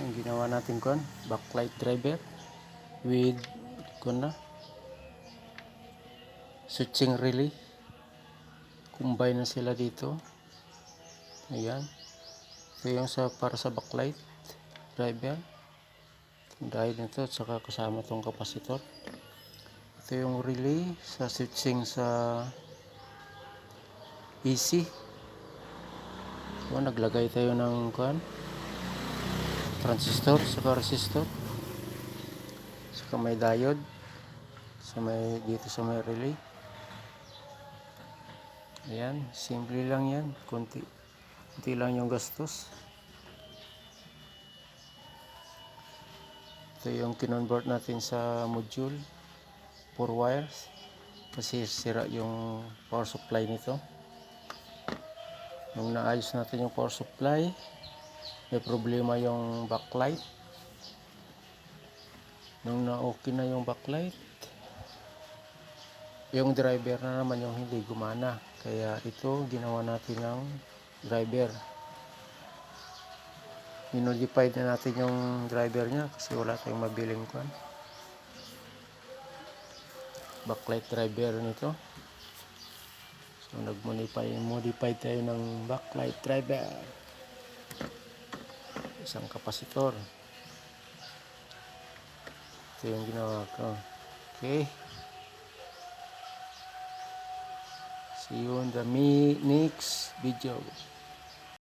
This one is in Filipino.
yung ginawa natin kon backlight driver with switching relay. Combine na sila dito. Ayan, ito yung para sa backlight driver, dahil nito at saka kasama tong kapasitor. Ito yung relay sa switching sa AC. So, naglagay tayo ng transistor saka resistor, saka may diode dito sa may relay. Ayan, simple lang yan, konti lang yung gastos. Ito yung kinonvert natin sa module 4 wires kasi sira yung power supply nito. Nung naayos natin yung power supply, may problema yung backlight. Nung na-okay na yung backlight, yung driver na naman yung hindi gumana. Kaya ito, ginawa natin ng driver. Minodified na natin yung driver nya kasi wala tayong mabiling backlight driver nito. So nag-modify tayo ng backlight driver, isang kapasitor. Ito yung ginawa ko. Okay, see you in the next video.